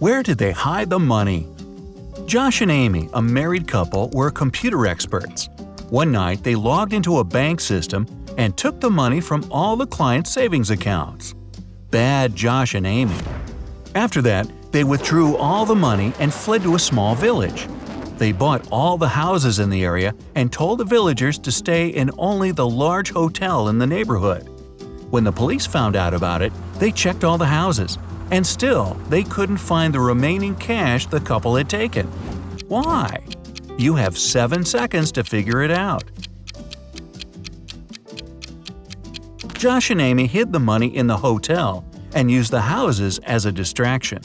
Where did they hide the money? Josh and Amy, a married couple, were computer experts. One night, they logged into a bank system and took the money from all the clients' savings accounts. Bad Josh and Amy. After that, they withdrew all the money and fled to a small village. They bought all the houses in the area and told the villagers to stay in only the large hotel in the neighborhood. When the police found out about it, they checked all the houses, and still they couldn't find the remaining cash the couple had taken. Why? You have 7 seconds to figure it out. Josh and Amy hid the money in the hotel and used the houses as a distraction.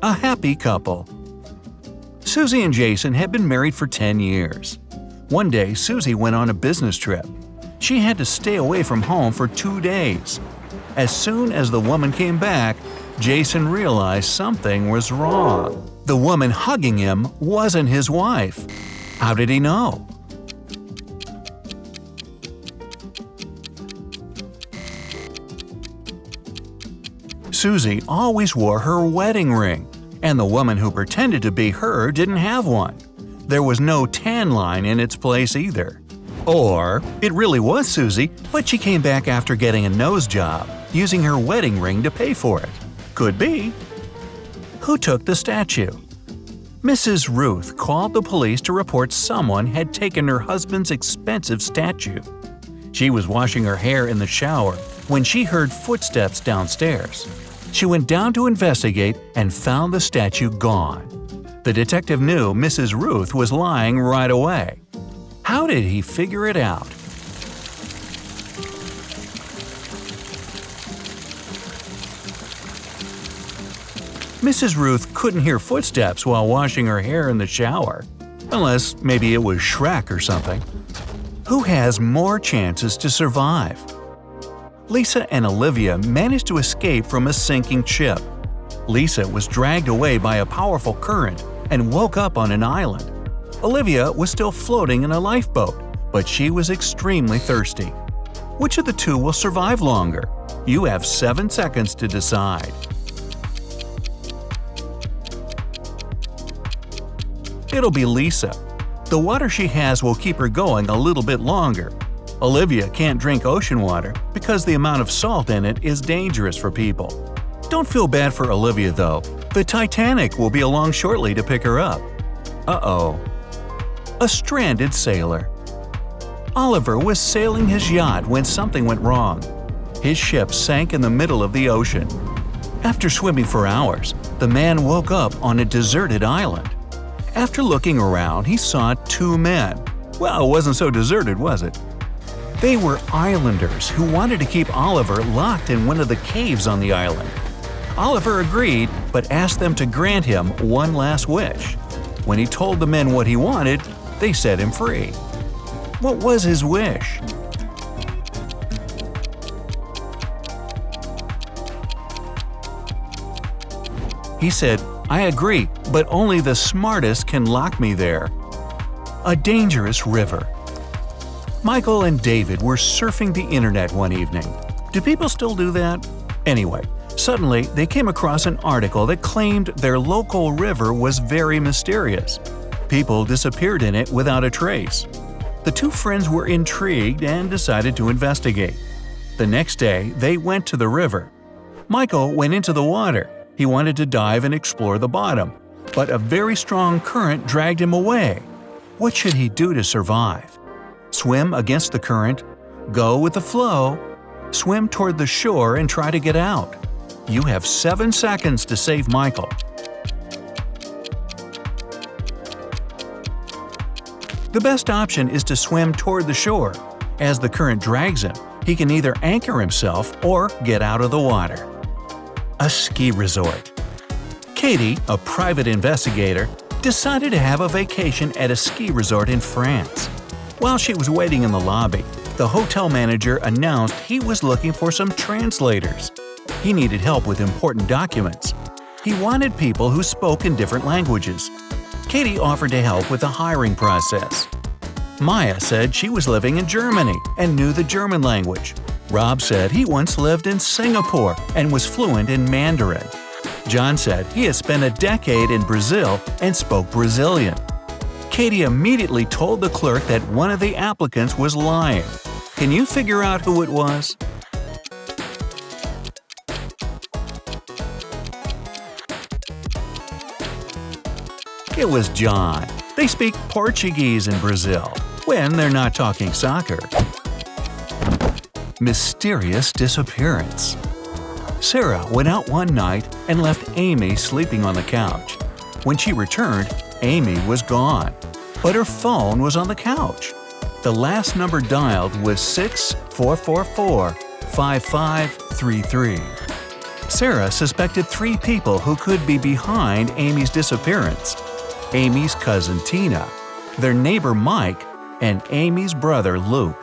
A happy couple. Susie and Jason had been married for 10 years. One day, Susie went on a business trip. She had to stay away from home for 2 days. As soon as the woman came back, Jason realized something was wrong. The woman hugging him wasn't his wife. How did he know? Susie always wore her wedding ring, and the woman who pretended to be her didn't have one. There was no tan line in its place either. Or it really was Susie, but she came back after getting a nose job, using her wedding ring to pay for it. Could be. Who took the statue? Mrs. Ruth called the police to report someone had taken her husband's expensive statue. She was washing her hair in the shower when she heard footsteps downstairs. She went down to investigate and found the statue gone. The detective knew Mrs. Ruth was lying right away. How did he figure it out? Mrs. Ruth couldn't hear footsteps while washing her hair in the shower. Unless maybe it was Shrek or something. Who has more chances to survive? Lisa and Olivia managed to escape from a sinking ship. Lisa was dragged away by a powerful current and woke up on an island. Olivia was still floating in a lifeboat, but she was extremely thirsty. Which of the two will survive longer? You have 7 seconds to decide. It'll be Lisa. The water she has will keep her going a little bit longer. Olivia can't drink ocean water because the amount of salt in it is dangerous for people. Don't feel bad for Olivia though. The Titanic will be along shortly to pick her up. Uh-oh. A stranded sailor. Oliver was sailing his yacht when something went wrong. His ship sank in the middle of the ocean. After swimming for hours, the man woke up on a deserted island. After looking around, he saw 2 men. Well, it wasn't so deserted, was it? They were islanders who wanted to keep Oliver locked in one of the caves on the island. Oliver agreed, but asked them to grant him one last wish. When he told the men what he wanted, they set him free. What was his wish? He said, "I agree, but only the smartest can lock me there." A dangerous river. Michael and David were surfing the internet one evening. Do people still do that? Anyway, suddenly they came across an article that claimed their local river was very mysterious. People disappeared in it without a trace. The 2 friends were intrigued and decided to investigate. The next day, they went to the river. Michael went into the water. He wanted to dive and explore the bottom, but a very strong current dragged him away. What should he do to survive? Swim against the current? Go with the flow? Swim toward the shore and try to get out? You have 7 seconds to save Michael. The best option is to swim toward the shore. As the current drags him, he can either anchor himself or get out of the water. A ski resort. Katie, a private investigator, decided to have a vacation at a ski resort in France. While she was waiting in the lobby, the hotel manager announced he was looking for some translators. He needed help with important documents. He wanted people who spoke in different languages. Katie offered to help with the hiring process. Maya said she was living in Germany and knew the German language. Rob said he once lived in Singapore and was fluent in Mandarin. John said he had spent a decade in Brazil and spoke Brazilian. Katie immediately told the clerk that one of the applicants was lying. Can you figure out who it was? It was John. They speak Portuguese in Brazil when they're not talking soccer. Mysterious disappearance. Sarah went out one night and left Amy sleeping on the couch. When she returned, Amy was gone, but her phone was on the couch. The last number dialed was 6-444-5533. Sarah suspected 3 people who could be behind Amy's disappearance: Amy's cousin Tina, their neighbor Mike, and Amy's brother Luke.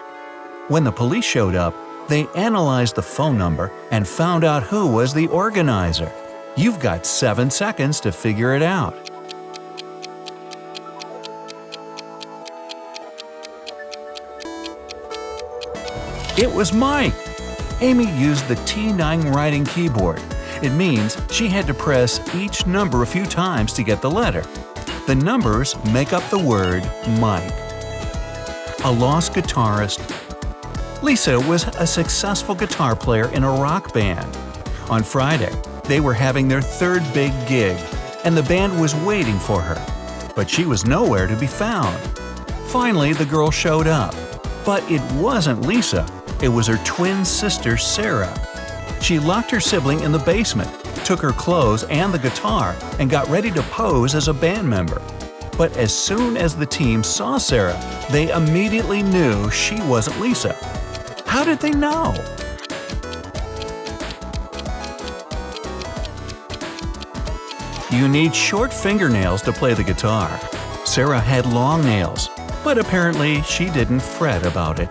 When the police showed up, they analyzed the phone number and found out who was the organizer. You've got 7 seconds to figure it out. It was Mike! Amy used the T9 writing keyboard. It means she had to press each number a few times to get the letter. The numbers make up the word Mike. A lost guitarist. Lisa was a successful guitar player in a rock band. On Friday, they were having their 3rd big gig, and the band was waiting for her. But she was nowhere to be found. Finally, the girl showed up. But it wasn't Lisa. It was her twin sister, Sarah. She locked her sibling in the basement, took her clothes and the guitar, and got ready to pose as a band member. But as soon as the team saw Sarah, they immediately knew she wasn't Lisa. How did they know? You need short fingernails to play the guitar. Sarah had long nails, but apparently she didn't fret about it.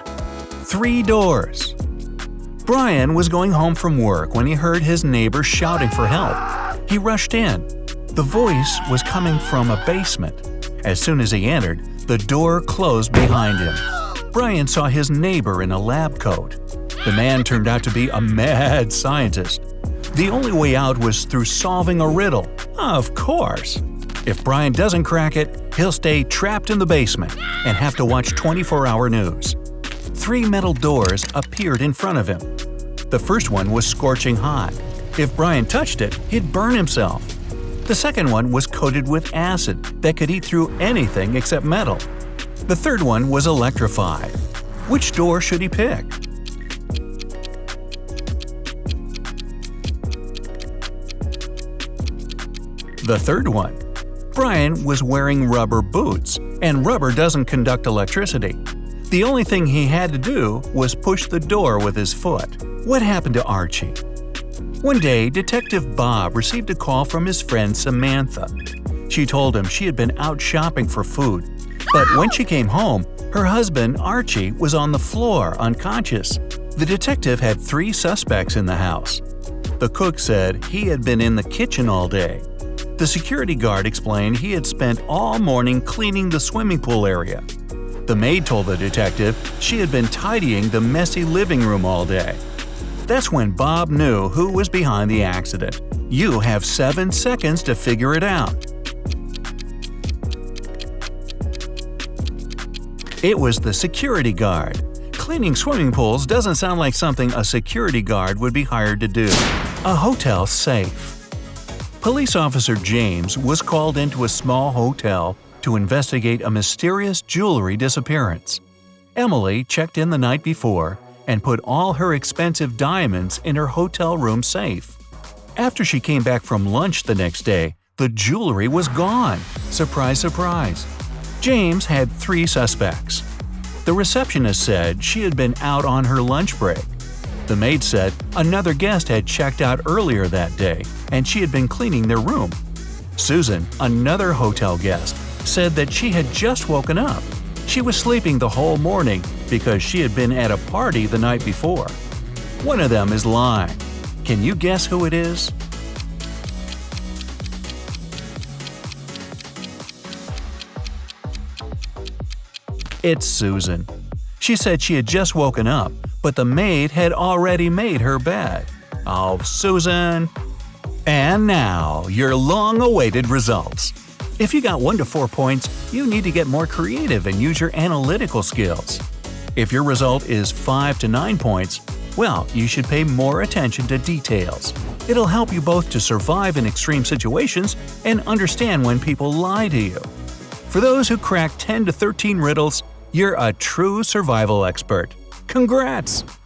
3 doors. Brian was going home from work when he heard his neighbor shouting for help. He rushed in. The voice was coming from a basement. As soon as he entered, the door closed behind him. Brian saw his neighbor in a lab coat. The man turned out to be a mad scientist. The only way out was through solving a riddle. Of course! If Brian doesn't crack it, he'll stay trapped in the basement and have to watch 24-hour news. 3 metal doors appeared in front of him. The first one was scorching hot. If Brian touched it, he'd burn himself. The second one was coated with acid that could eat through anything except metal. The third one was electrified. Which door should he pick? The third one. Brian was wearing rubber boots, and rubber doesn't conduct electricity. The only thing he had to do was push the door with his foot. What happened to Archie? One day, Detective Bob received a call from his friend Samantha. She told him she had been out shopping for food, but when she came home, her husband, Archie, was on the floor, unconscious. The detective had 3 suspects in the house. The cook said he had been in the kitchen all day. The security guard explained he had spent all morning cleaning the swimming pool area. The maid told the detective she had been tidying the messy living room all day. That's when Bob knew who was behind the accident. You have 7 seconds to figure it out. It was the security guard. Cleaning swimming pools doesn't sound like something a security guard would be hired to do. A hotel safe. Police officer James was called into a small hotel to investigate a mysterious jewelry disappearance. Emily checked in the night before and put all her expensive diamonds in her hotel room safe. After she came back from lunch the next day, the jewelry was gone. Surprise, surprise. James had 3 suspects. The receptionist said she had been out on her lunch break. The maid said another guest had checked out earlier that day and she had been cleaning their room. Susan, another hotel guest, said that she had just woken up. She was sleeping the whole morning because she had been at a party the night before. One of them is lying. Can you guess who it is? It's Susan. She said she had just woken up, but the maid had already made her bed. Oh, Susan! And now, your long-awaited results. If you got 1 to 4 points, you need to get more creative and use your analytical skills. If your result is 5 to 9 points, well, you should pay more attention to details. It'll help you both to survive in extreme situations and understand when people lie to you. For those who crack 10 to 13 riddles, you're a true survival expert. Congrats!